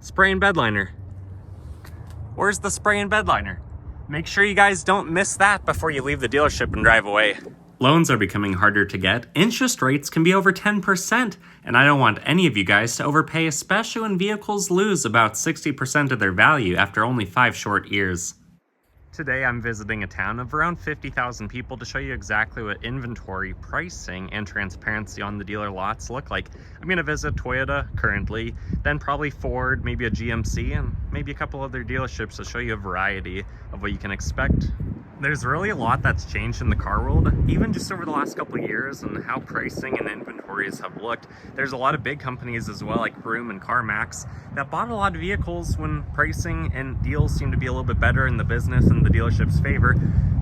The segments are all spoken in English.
Spray and bed liner. Where's the spray and bed liner? Make sure you guys don't miss that before you leave the dealership and drive away. Loans are becoming harder to get. Interest rates can be over 10%, and I don't want any of you guys to overpay, especially when vehicles lose about 60% of their value after only 5 short years. Today I'm visiting a town of around 50,000 people to show you exactly what inventory, pricing, and transparency on the dealer lots look like. I'm going to visit Toyota currently, then probably Ford, maybe a GMC, and maybe a couple other dealerships to show you a variety of what you can expect. There's really a lot that's changed in the car world, even just over the last couple of years, and how pricing and inventories have looked. There's a lot of big companies as well, like Vroom and CarMax, that bought a lot of vehicles when pricing and deals seem to be a little bit better in the business and the dealership's favor.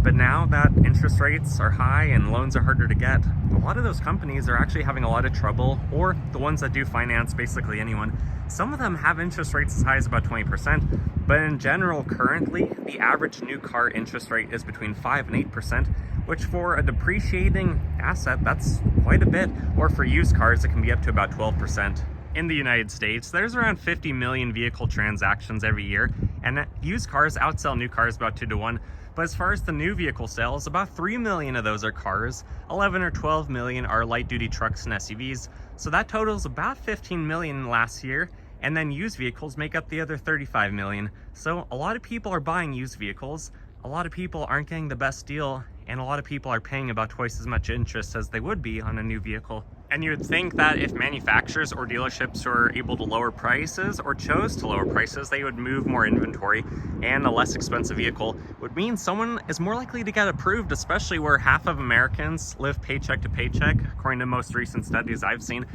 But now that interest rates are high and loans are harder to get, a lot of those companies are actually having a lot of trouble, or the ones that do finance basically anyone. Some of them have interest rates as high as about 20%, but in general, currently, the average new car interest rate is between 5 and 8%, which for a depreciating asset, that's quite a bit, or for used cars, it can be up to about 12%. In the United States, there's around 50 million vehicle transactions every year, and used cars outsell new cars about 2 to 1. But as far as the new vehicle sales, about 3 million of those are cars, 11 or 12 million are light-duty trucks and SUVs, so that totals about 15 million last year, and then used vehicles make up the other 35 million. So a lot of people are buying used vehicles, a lot of people aren't getting the best deal, and a lot of people are paying about twice as much interest as they would be on a new vehicle. And you would think that if manufacturers or dealerships were able to lower prices or chose to lower prices, they would move more inventory, and a less expensive vehicle would mean someone is more likely to get approved, especially where half of Americans live paycheck to paycheck, according to most recent studies I've seen.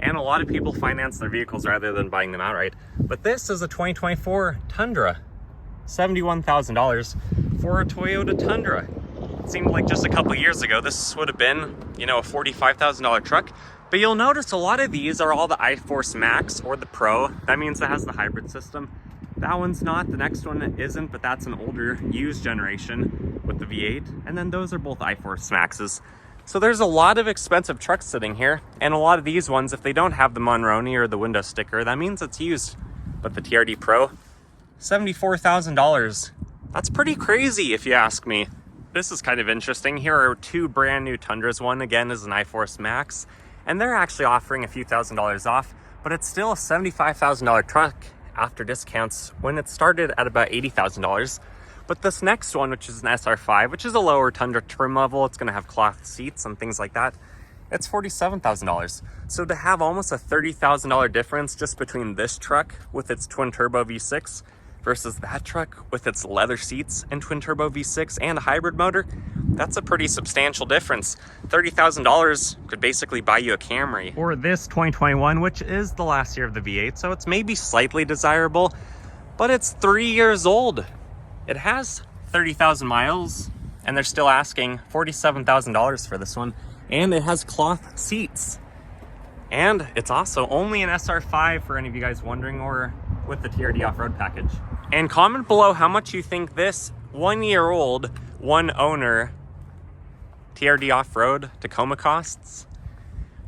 And a lot of people finance their vehicles rather than buying them outright. But this is a 2024 Tundra, $71,000 for a Toyota Tundra. It seemed like just a couple years ago this would have been, a $45,000 truck. But you'll notice a lot of these are all the iForce Max or the Pro. That means it has the hybrid system. That one's not, the next one isn't, but that's an older used generation with the V8. And then those are both iForce Maxes. So there's a lot of expensive trucks sitting here, and a lot of these ones, if they don't have the Monroney or the window sticker, that means it's used. But the TRD Pro, $74,000. That's pretty crazy if you ask me. This is kind of interesting. Here are 2 brand new Tundras. One again is an iForce Max, and they're actually offering a few $1,000s off, but it's still a $75,000 truck after discounts when it started at about $80,000. But this next one, which is an SR5, which is a lower Tundra trim level, it's going to have cloth seats and things like that, it's $47,000. So to have almost a $30,000 difference just between this truck with its twin turbo V6 versus that truck with its leather seats and twin turbo V6 and a hybrid motor, that's a pretty substantial difference. $30,000 could basically buy you a Camry. Or this 2021, which is the last year of the V8, so it's maybe slightly desirable, but it's 3 years old. It has 30,000 miles, and they're still asking $47,000 for this one. And it has cloth seats. And it's also only an SR5 for any of you guys wondering, or with the TRD off-road package. And comment below how much you think this 1-year-old, one owner TRD off-road Tacoma costs.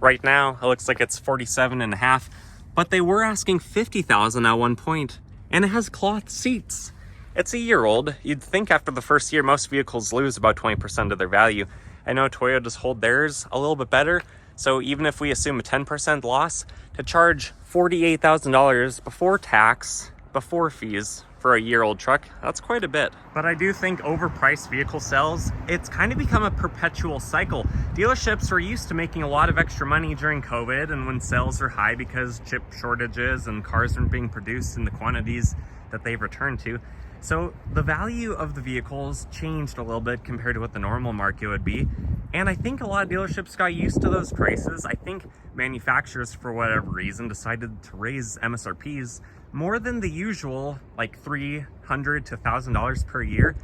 Right now, it looks like it's $47.5, but they were asking $50,000 at one point, and it has cloth seats. It's a year old. You'd think after the first year, most vehicles lose about 20% of their value. I know Toyotas hold theirs a little bit better. So even if we assume a 10% loss, to charge $48,000 before tax, before fees for a year-old truck, that's quite a bit. But I do think overpriced vehicle sales, it's kind of become a perpetual cycle. Dealerships were used to making a lot of extra money during COVID and when sales were high because chip shortages and cars weren't being produced in the quantities that they've returned to. So the value of the vehicles changed a little bit compared to what the normal market would be. And I think a lot of dealerships got used to those prices. I think manufacturers, for whatever reason, decided to raise MSRPs more than the usual, like $300 to $1,000 per year.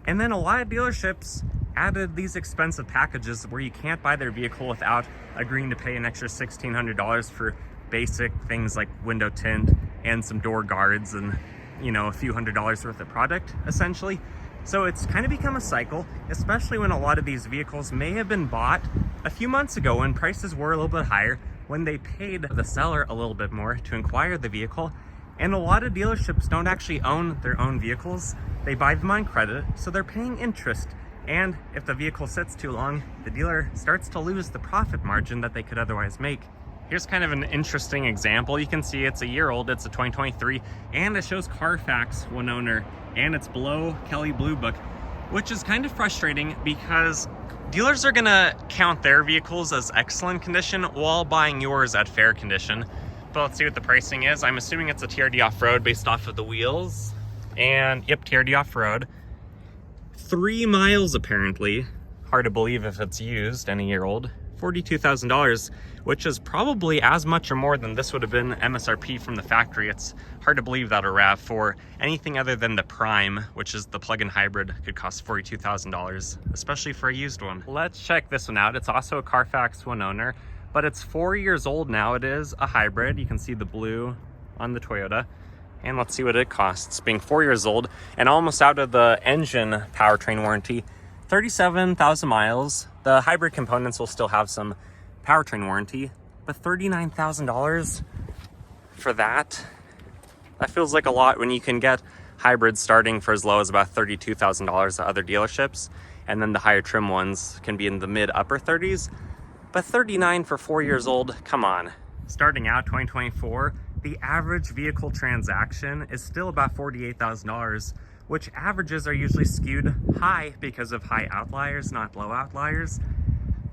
And then a lot of dealerships added these expensive packages where you can't buy their vehicle without agreeing to pay an extra $1,600 for basic things like window tint and some door guards and a few $100s worth of product, essentially. So it's kind of become a cycle, especially when a lot of these vehicles may have been bought a few months ago when prices were a little bit higher, when they paid the seller a little bit more to acquire the vehicle, And a lot of dealerships don't actually own their own vehicles. They buy them on credit, so they're paying interest. And if the vehicle sits too long, the dealer starts to lose the profit margin that they could otherwise make. Here's kind of an interesting example. You can see it's a year old, it's a 2023, and it shows Carfax one owner, and it's below Kelley Blue Book, which is kind of frustrating because dealers are gonna count their vehicles as excellent condition while buying yours at fair condition. But let's see what the pricing is. I'm assuming it's a TRD off-road based off of the wheels. And yep, TRD off-road. 3 miles apparently. Hard to believe if it's used, and a year old. $42,000, which is probably as much or more than this would have been MSRP from the factory. It's hard to believe that a RAV4, anything other than the Prime, which is the plug-in hybrid, could cost $42,000, especially for a used one. Let's check this one out. It's also a Carfax one owner, but it's 4 years old now. It is a hybrid. You can see the blue on the Toyota. And let's see what it costs, being 4 years old and almost out of the engine powertrain warranty. 37,000 miles. The hybrid components will still have some powertrain warranty, but $39,000 for that? That feels like a lot when you can get hybrids starting for as low as about $32,000 at other dealerships, and then the higher trim ones can be in the mid upper 30s. But 39 for 4 years old, come on. Starting out 2024, the average vehicle transaction is still about $48,000, which averages are usually skewed high because of high outliers, not low outliers.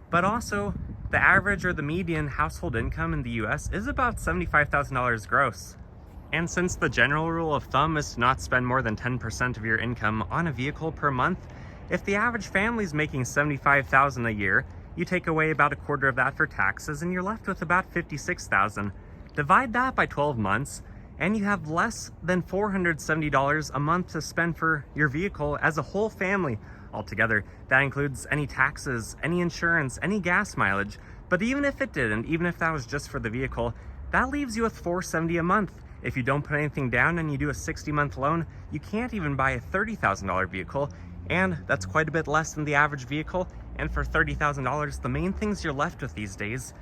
But also, the average or the median household income in the US is about $75,000 gross. And since the general rule of thumb is to not spend more than 10% of your income on a vehicle per month, if the average family is making $75,000 a year, you take away about a quarter of that for taxes and you're left with about $56,000. Divide that by 12 months, and you have less than $470 a month to spend for your vehicle as a whole family altogether. That includes any taxes, any insurance, any gas mileage. But even if it didn't, even if that was just for the vehicle, that leaves you with $470 a month. If you don't put anything down and you do a 60-month loan, you can't even buy a $30,000 vehicle, and that's quite a bit less than the average vehicle. And for $30,000, the main things you're left with these days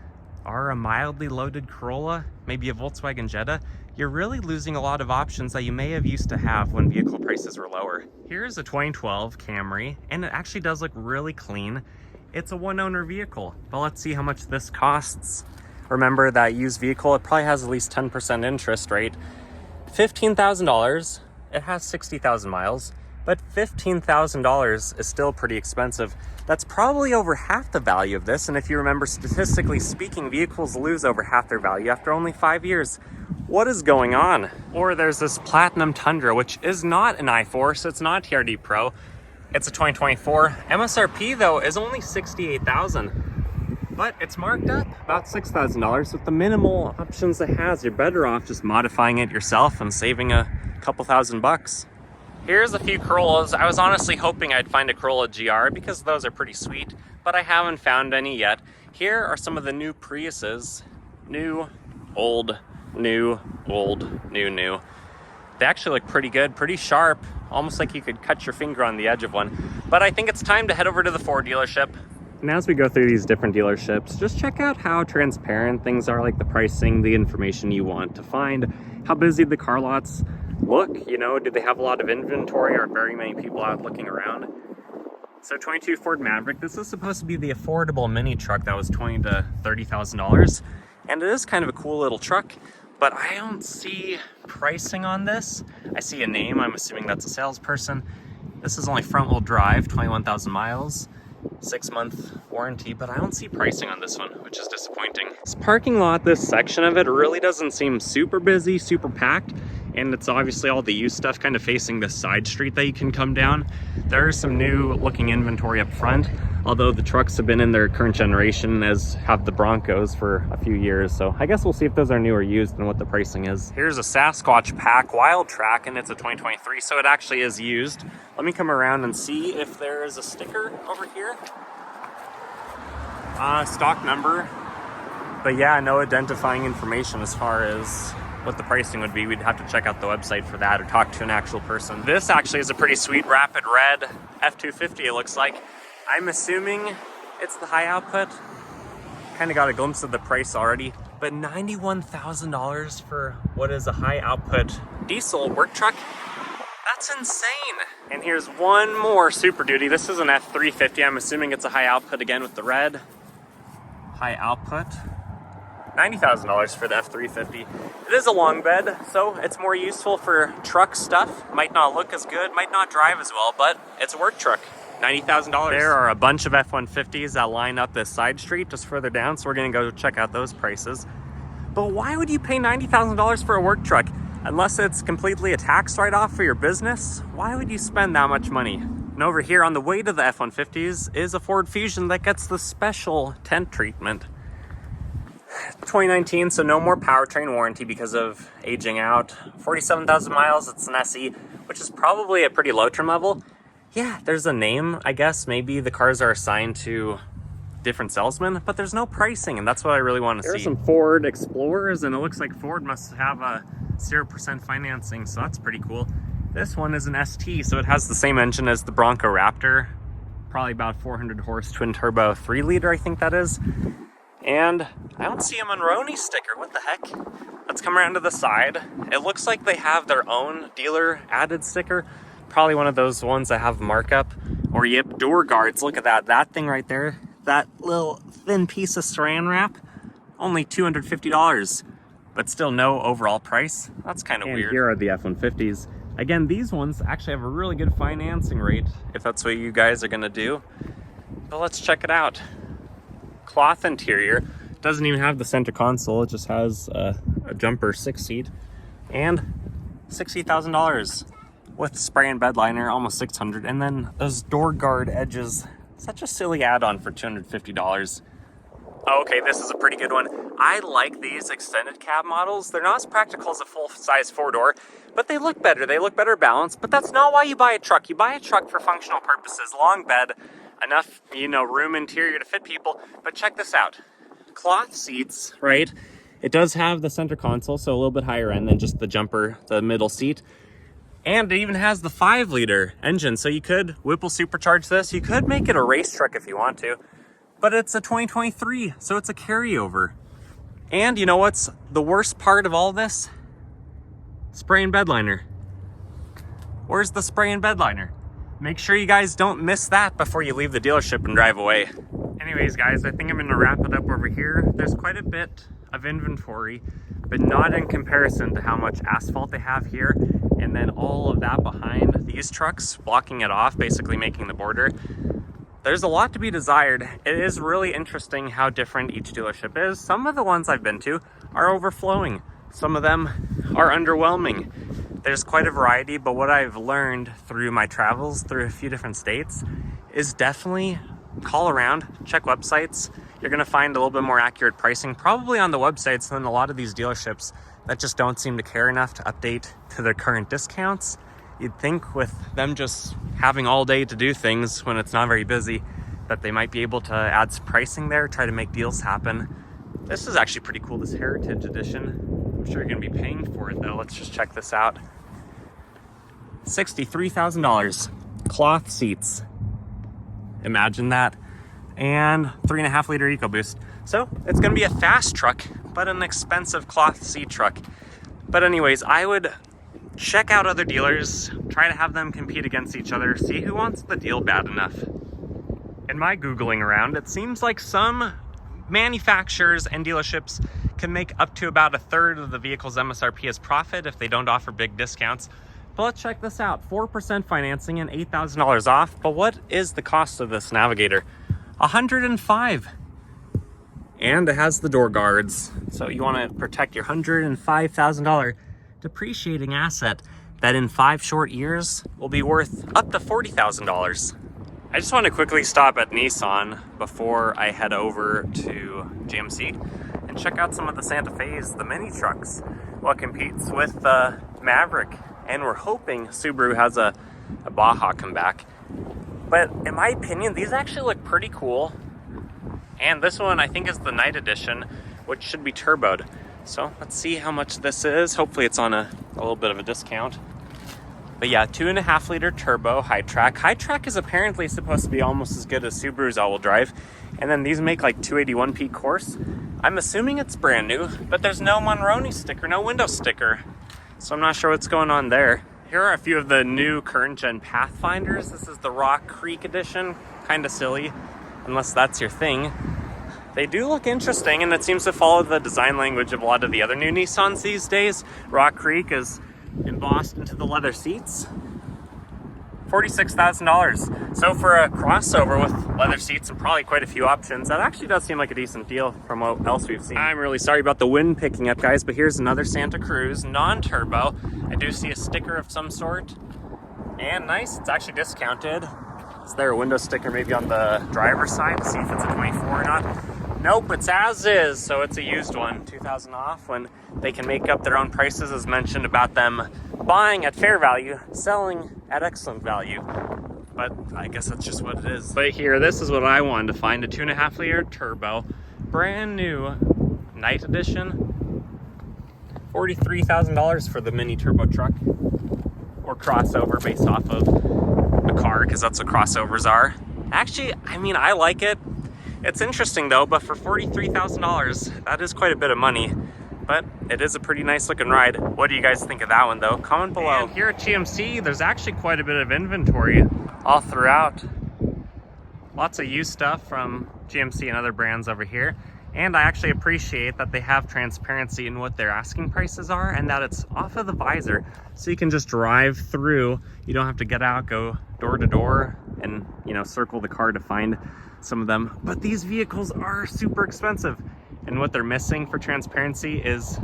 are a mildly loaded Corolla, maybe a Volkswagen Jetta. You're really losing a lot of options that you may have used to have when vehicle prices were lower. Here's a 2012 Camry, and it actually does look really clean. It's a one-owner vehicle, but let's see how much this costs. Remember that used vehicle, it probably has at least 10% interest rate. $15,000, it has 60,000 miles, but $15,000 is still pretty expensive. That's probably over half the value of this, and if you remember, statistically speaking, vehicles lose over half their value after only 5 years. What is going on? Or there's this Platinum Tundra, which is not an i4, so it's not TRD Pro. It's a 2024. MSRP, though, is only $68,000. But it's marked up about $6,000 with the minimal options it has. You're better off just modifying it yourself and saving a couple $1,000. Here's a few Corollas. I was honestly hoping I'd find a Corolla GR because those are pretty sweet, but I haven't found any yet. Here are some of the new Priuses. New, old, new, old, new, new. They actually look pretty good, pretty sharp, almost like you could cut your finger on the edge of one. But I think it's time to head over to the Ford dealership. And as we go through these different dealerships, just check out how transparent things are, like the pricing, the information you want to find, how busy the car lots look, you know, do they have a lot of inventory or very many people out looking around? So 22 Ford Maverick, this is supposed to be the affordable mini truck that was $20,000 to $30,000. And it is kind of a cool little truck, but I don't see pricing on this. I see a name, I'm assuming that's a salesperson. This is only front wheel drive, 21,000 miles. 6-month warranty, but I don't see pricing on this one, which is disappointing. This parking lot, this section of it really doesn't seem super busy, super packed, and it's obviously all the used stuff kind of facing the side street that you can come down. There is some new looking inventory up front, although the trucks have been in their current generation, as have the Broncos for a few years, so I guess we'll see if those are new or used and what the pricing is. Here's a Sasquatch Pack Wild Track, and it's a 2023, so it actually is used. Let me come around and see if there is a sticker over here. Stock number, but yeah, no identifying information as far as what the pricing would be. We'd have to check out the website for that or talk to an actual person. This actually is a pretty sweet Rapid Red F-250, it looks like. I'm assuming it's the high output. Kind of got a glimpse of the price already. But $91,000 for what is a high output diesel work truck? That's insane. And here's one more Super Duty. This is an F350. I'm assuming it's a high output again with the red. High output. $90,000 for the F350. It is a long bed, so it's more useful for truck stuff. Might not look as good, might not drive as well, but it's a work truck. $90,000. There are a bunch of F-150s that line up this side street just further down, so we're gonna go check out those prices. But why would you pay $90,000 for a work truck? Unless it's completely a tax write-off for your business, why would you spend that much money? And over here on the way to the F-150s is a Ford Fusion that gets the special tent treatment. 2019, so no more powertrain warranty because of aging out. 47,000 miles, it's an SE, which is probably a pretty low trim level. Yeah, there's a name, I guess. Maybe the cars are assigned to different salesmen, but there's no pricing, and that's what I really want to see. There's some Ford Explorers, and it looks like Ford must have a 0% financing, so that's pretty cool. This one is an ST, so it has the same engine as the Bronco Raptor. Probably about 400 horse twin turbo 3-liter, I think that is. And I don't see a Monroney sticker. What the heck? Let's come around to the side. It looks like they have their own dealer added sticker. Probably one of those ones that have markup. Or yep, door guards. Look at that. That thing right there. That little thin piece of saran wrap. Only $250. But still no overall price. That's kind of weird. Here are the F-150s. Again, these ones actually have a really good financing rate, if that's what you guys are gonna do. But let's check it out. Cloth interior. Doesn't even have the center console. It just has a jumper 6-seat. And $60,000 with spray and bed liner, almost $600. And then those door guard edges. Such a silly add-on for $250. Oh, okay, this is a pretty good one. I like these extended cab models. They're not as practical as a full-size 4-door, but they look better. They look better balanced, but that's not why you buy a truck. You buy a truck for functional purposes. Long bed, enough, room interior to fit people. But check this out. Cloth seats, right? It does have the center console, so a little bit higher end than just the jumper, the middle seat. And it even has the 5-liter engine, so you could Whipple supercharge this. You could make it a race truck if you want to. But it's a 2023, so it's a carryover. And you know what's the worst part of all this? Spray and bed liner. Where's the spray and bed liner? Make sure you guys don't miss that before you leave the dealership and drive away. Anyways, guys, I think I'm gonna wrap it up over here. There's quite a bit of inventory, but not in comparison to how much asphalt they have here. And then all of that behind these trucks, blocking it off, basically making the border. There's a lot to be desired. It is really interesting how different each dealership is. Some of the ones I've been to are overflowing. Some of them are underwhelming. There's quite a variety, but what I've learned through my travels through a few different states is definitely call around, check websites. You're gonna find a little bit more accurate pricing, probably on the websites than a lot of these dealerships that just don't seem to care enough to update to their current discounts. You'd think with them just having all day to do things when it's not very busy, that they might be able to add some pricing there, try to make deals happen. This is actually pretty cool, this Heritage Edition. I'm sure you're gonna be paying for it though. Let's just check this out. $63,000. Cloth seats. Imagine that. And 3.5-liter EcoBoost. So it's gonna be a fast truck, but an expensive cloth seat truck. But anyways, I would check out other dealers, try to have them compete against each other, see who wants the deal bad enough. In my Googling around, it seems like some manufacturers and dealerships can make up to about 1/3 of the vehicle's MSRP as profit if they don't offer big discounts. But let's check this out. 4% financing and $8,000 off. But what is the cost of this Navigator? $105. And it has the door guards. So you want to protect your $105,000 depreciating asset that in 5 short years will be worth up to $40,000. I just want to quickly stop at Nissan before I head over to GMC and check out some of the Santa Fe's, the mini trucks, what competes with the Maverick. And we're hoping Subaru has a Baja come back. But in my opinion, these actually look pretty cool. And this one I think is the Night Edition, which should be turboed. So let's see how much this is. Hopefully it's on a little bit of a discount. But yeah, 2.5-liter turbo, high track. High track is apparently supposed to be almost as good as Subaru's all-wheel drive. And then these make like 281 peak horse. I'm assuming it's brand new, but there's no Monroney sticker, no window sticker. So I'm not sure what's going on there. Here are a few of the new current gen Pathfinders. This is the Rock Creek edition. Kind of silly, unless that's your thing. They do look interesting, and it seems to follow the design language of a lot of the other new Nissans these days. Rock Creek is embossed into the leather seats. $46,000. So for a crossover with leather seats and probably quite a few options, that actually does seem like a decent deal from what else we've seen. I'm really sorry about the wind picking up, guys, but here's another Santa Cruz, non-turbo. I do see a sticker of some sort. And nice, it's actually discounted. Is there a window sticker maybe on the driver's side to see if it's a 24 or not? Nope, it's as is, so it's a used one, 2,000 off, when they can make up their own prices, as mentioned about them buying at fair value, selling at excellent value. But I guess that's just what it is. But here, this is what I wanted to find, a 2.5 liter turbo, brand new night edition, $43,000 for the mini turbo truck, or crossover based off of a car, because that's what crossovers are. Actually, I mean, I like it. It's interesting though, but for $43,000, that is quite a bit of money. But it is a pretty nice looking ride. What do you guys think of that one though? Comment below. And here at GMC, there's actually quite a bit of inventory all throughout. Lots of used stuff from GMC and other brands over here. And I actually appreciate that they have transparency in what their asking prices are, and that it's off of the visor. So you can just drive through. You don't have to get out, go door to door, and circle the car to find some of them. But these vehicles are super expensive. And what they're missing for transparency is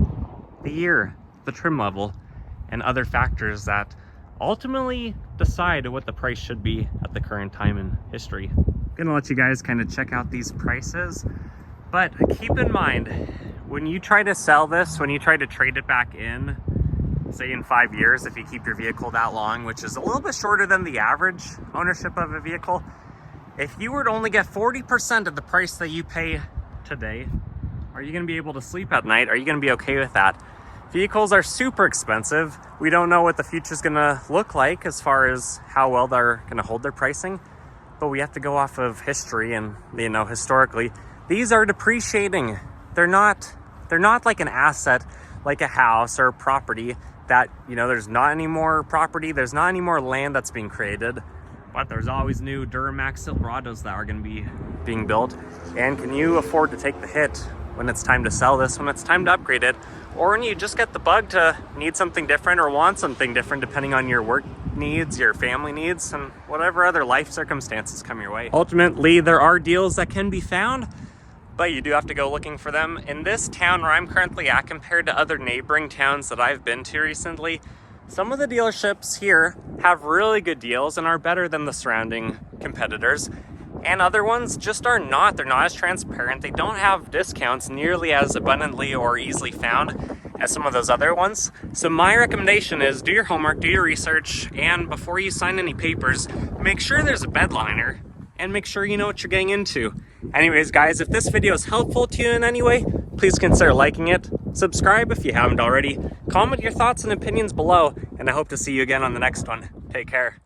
the year, the trim level, and other factors that ultimately decide what the price should be at the current time in history. I'm gonna let you guys kind of check out these prices. But keep in mind, when you try to sell this, when you try to trade it back in, say in 5 years, if you keep your vehicle that long, which is a little bit shorter than the average ownership of a vehicle, if you were to only get 40% of the price that you pay today, are you gonna be able to sleep at night? Are you gonna be okay with that? Vehicles are super expensive. We don't know what the future's gonna look like as far as how well they're gonna hold their pricing, but we have to go off of history and, historically, these are depreciating. They're not like an asset, like a house or a property that, there's not any more property, there's not any more land that's being created, but there's always new Duramax Silverados that are gonna be being built. And can you afford to take the hit when it's time to sell this, when it's time to upgrade it, or when you just get the bug to need something different or want something different depending on your work needs, your family needs, and whatever other life circumstances come your way. Ultimately, there are deals that can be found, but you do have to go looking for them. In this town where I'm currently at, compared to other neighboring towns that I've been to recently, some of the dealerships here have really good deals and are better than the surrounding competitors. And other ones just are not. They're not as transparent. They don't have discounts nearly as abundantly or easily found as some of those other ones. So my recommendation is do your homework, do your research, and before you sign any papers, make sure there's a bedliner and make sure you know what you're getting into. Anyways, guys, if this video is helpful to you in any way, please consider liking it. Subscribe if you haven't already. Comment your thoughts and opinions below, and I hope to see you again on the next one. Take care.